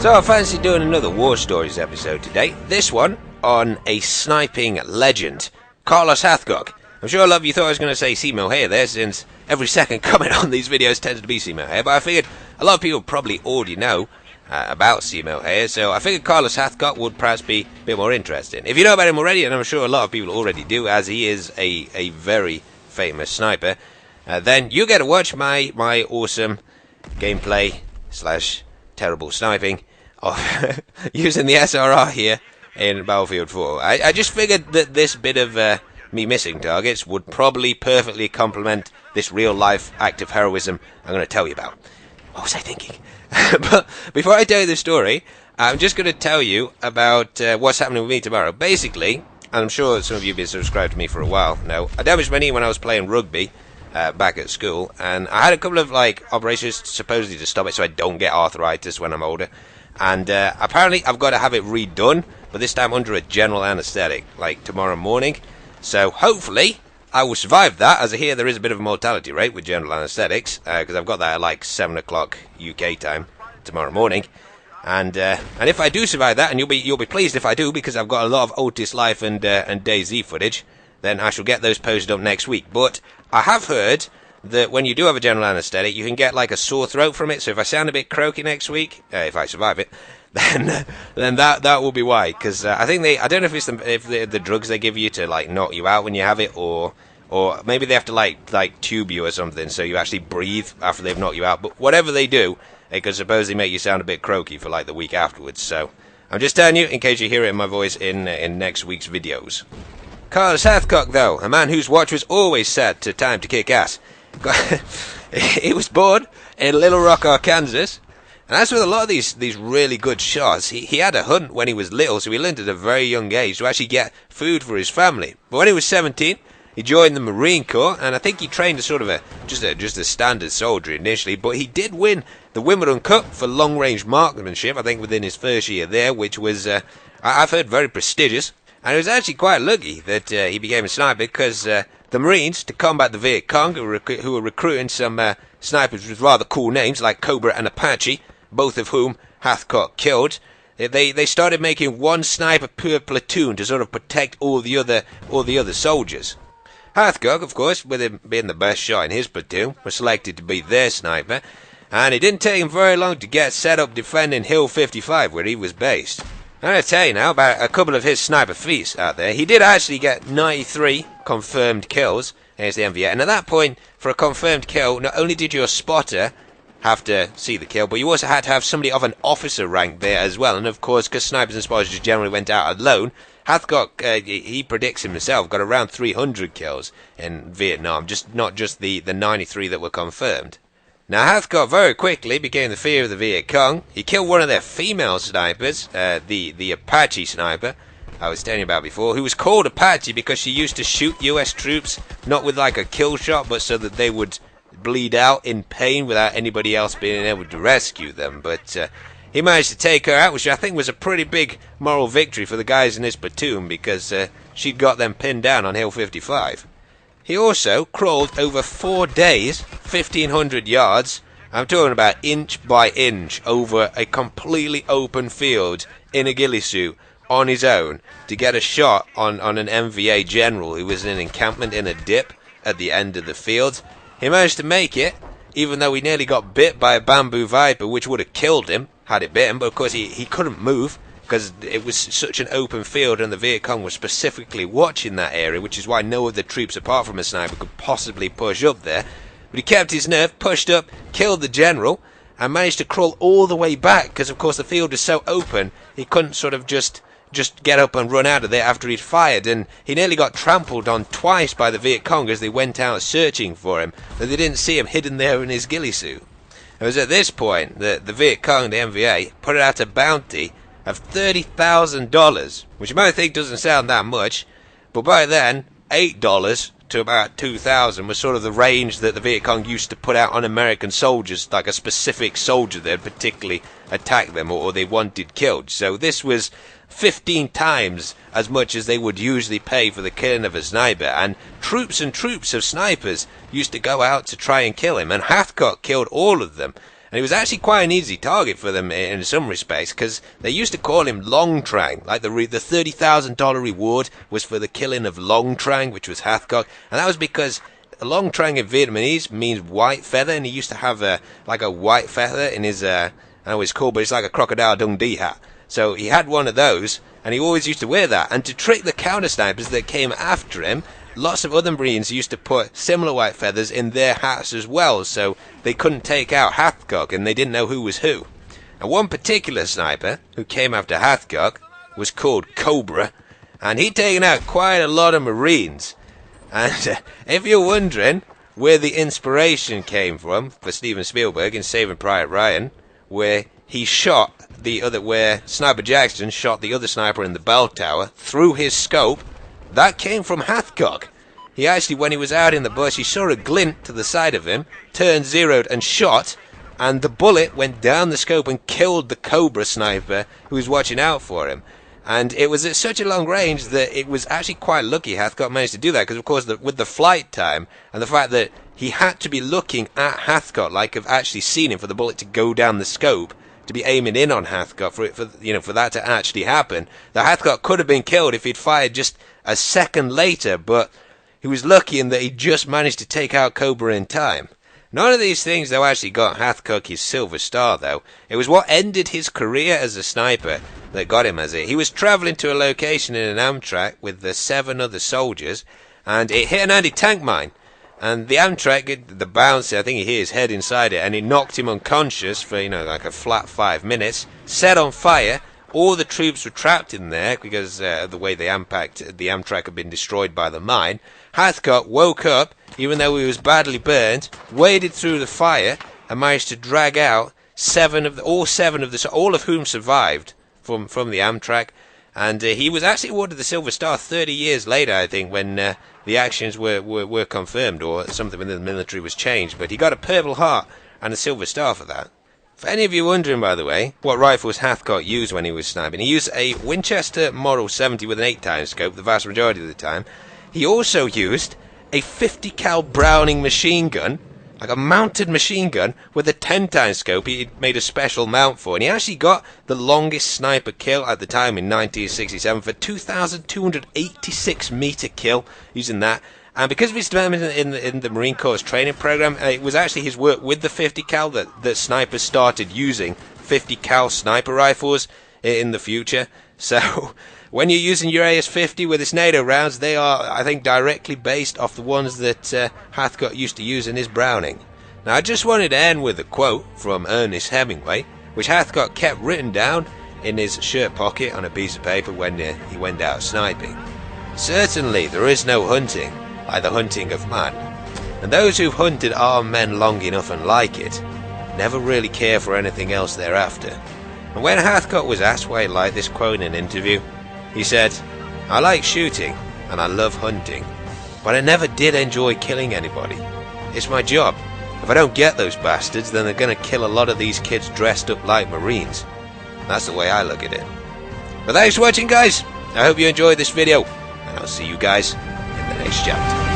So I fancy doing another War Stories episode today. This one on a sniping legend, Carlos Hathcock. I'm sure a lot of you thought I was going to say Seymour O'Hare there, since every second comment on these videos tends to be Seymour O'Hare, but I figured a lot of people probably already know about Seymour O'Hare, so I figured Carlos Hathcock would perhaps be a bit more interesting. If you know about him already, and I'm sure a lot of people already do, as he is a very famous sniper, then you get to watch my awesome gameplay / terrible sniping of using the SRR here in Battlefield 4. I just figured that this bit of me missing targets would probably perfectly complement this real-life act of heroism I'm going to tell you about. What was I thinking? But before I tell you the story, I'm just going to tell you about what's happening with me tomorrow. Basically, and I'm sure some of you have been subscribed to me for a while now, I damaged my knee when I was playing rugby back at school, and I had a couple of operations supposedly to stop it so I don't get arthritis when I'm older. And apparently I've got to have it redone, but this time under a general anaesthetic, tomorrow morning. So hopefully I will survive that, as I hear there is a bit of a mortality rate with general anaesthetics, because I've got that at 7 o'clock UK time tomorrow morning. And if I do survive that, and you'll be pleased if I do, because I've got a lot of Otis Life and DayZ footage, then I shall get those posted up next week. But I have heard that when you do have a general anaesthetic, you can get a sore throat from it. So if I sound a bit croaky next week, if I survive it, then that will be why. Because I think I don't know if it's the drugs they give you to knock you out when you have it, or maybe they have to tube you or something so you actually breathe after they've knocked you out. But whatever they do, it could supposedly make you sound a bit croaky for the week afterwards. So I'm just telling you in case you hear it in my voice in next week's videos. Carlos Hathcock, though, a man whose watch was always set to time to kick ass. He was born in Little Rock, Arkansas, and as with a lot of these really good shots, he had a hunt when he was little, so he learned at a very young age to actually get food for his family. But when he was 17, he joined the Marine Corps, and I think he trained as sort of just a standard soldier initially, but he did win the Wimbledon Cup for long-range marksmanship, I think within his first year there, which was, I've heard, very prestigious. And it was actually quite lucky that he became a sniper, because the Marines, to combat the Viet Cong, who were recruiting some snipers with rather cool names like Cobra and Apache, both of whom Hathcock killed, they started making one sniper per platoon to sort of protect all the other soldiers. Hathcock, of course, with him being the best shot in his platoon, was selected to be their sniper, and it didn't take him very long to get set up defending Hill 55, where he was based. I'm going to tell you now about a couple of his sniper feats out there. He did actually get 93 confirmed kills against the MV8, and at that point, for a confirmed kill, not only did your spotter have to see the kill, but you also had to have somebody of an officer rank there as well. And of course, because snipers and spotters just generally went out alone, Hathcock, he predicts himself, got around 300 kills in Vietnam, not just the 93 that were confirmed. Now, Hathcock very quickly became the fear of the Viet Cong. He killed one of their female snipers, the Apache sniper I was telling you about before, who was called Apache because she used to shoot US troops, not with a kill shot, but so that they would bleed out in pain without anybody else being able to rescue them. But he managed to take her out, which I think was a pretty big moral victory for the guys in his platoon, because she'd got them pinned down on Hill 55. He also crawled over 4 days, 1,500 yards, I'm talking about inch by inch, over a completely open field in a ghillie suit on his own to get a shot on an MVA general who was in an encampment in a dip at the end of the field. He managed to make it, even though he nearly got bit by a bamboo viper, which would have killed him had it bit him, but of course he couldn't move, because it was such an open field and the Viet Cong was specifically watching that area, which is why no other troops apart from a sniper could possibly push up there. But he kept his nerve, pushed up, killed the general, and managed to crawl all the way back, because of course the field was so open, he couldn't sort of just get up and run out of there after he'd fired, and he nearly got trampled on twice by the Viet Cong as they went out searching for him, but they didn't see him hidden there in his ghillie suit. It was at this point that the Viet Cong, the MVA, put out a bounty of $30,000, which you might think doesn't sound that much, but by then, $8 to about $2,000 was sort of the range that the Viet Cong used to put out on American soldiers, like a specific soldier that had particularly attacked them or they wanted killed. So this was 15 times as much as they would usually pay for the killing of a sniper, and troops of snipers used to go out to try and kill him, and Hathcock killed all of them. And he was actually quite an easy target for them in some respects, because they used to call him Long Trang. Like the $30,000 reward was for the killing of Long Trang, which was Hathcock, and that was because Long Trang in Vietnamese means white feather, and he used to have a white feather in his I don't know what it's called, but it's like a crocodile Dundee hat. So he had one of those, and he always used to wear that. And to trick the counter snipers that came after him, lots of other Marines used to put similar white feathers in their hats as well, so they couldn't take out Hathcock, and they didn't know who was who. And one particular sniper who came after Hathcock was called Cobra, and he'd taken out quite a lot of Marines. And if you're wondering where the inspiration came from for Steven Spielberg in Saving Private Ryan, where Sniper Jackson shot the other sniper in the bell tower through his scope, that came from Hathcock. He actually, when he was out in the bush, he saw a glint to the side of him, turned, zeroed, and shot, and the bullet went down the scope and killed the Cobra sniper who was watching out for him. And it was at such a long range that it was actually quite lucky Hathcock managed to do that, because of course with the flight time and the fact that he had to be looking at Hathcock, like have actually seen him for the bullet to go down the scope, to be aiming in on Hathcock for that to actually happen. The Hathcock could have been killed if he'd fired just a second later, but he was lucky in that he just managed to take out Cobra in time. None of these things, though, actually got Hathcock his Silver Star, though. It was what ended his career as a sniper that got him as it. He was travelling to a location in an Amtrak with the 7 other soldiers, and it hit an anti-tank mine. And the Amtrak, the bouncer, I think he hit his head inside it, and it knocked him unconscious for, like a flat 5 minutes, set on fire. All the troops were trapped in there because of the way the Amtrak had been destroyed by the mine. Hathcock woke up, even though he was badly burned, waded through the fire, and managed to drag out all of whom survived from the Amtrak. And he was actually awarded the Silver Star 30 years later, I think, when the actions were confirmed, or something within the military was changed. But he got a Purple Heart and a Silver Star for that. For any of you wondering, by the way, what rifles Hathcock used when he was sniping, he used a Winchester Model 70 with an 8x scope the vast majority of the time. He also used a 50 cal Browning machine gun, like a mounted machine gun with a 10x scope he made a special mount for, and he actually got the longest sniper kill at the time in 1967 for 2,286 meter kill using that. And because of his development in the Marine Corps training program, it was actually his work with the 50 cal that snipers started using 50 cal sniper rifles in the future. So when you're using your AS-50 with its NATO rounds, they are, I think, directly based off the ones that Hathcock used to use in his Browning. Now, I just wanted to end with a quote from Ernest Hemingway, which Hathcock kept written down in his shirt pocket on a piece of paper when he went out sniping. "Certainly there is no hunting like the hunting of man, and those who've hunted armed men long enough and like it never really care for anything else thereafter." And when Hathcock was asked why he liked this quote in an interview, he said, "I like shooting and I love hunting, but I never did enjoy killing anybody. It's my job. If I don't get those bastards, then they're going to kill a lot of these kids dressed up like Marines." That's the way I look at it. But thanks for watching, guys. I hope you enjoyed this video, and I'll see you guys in the next chapter.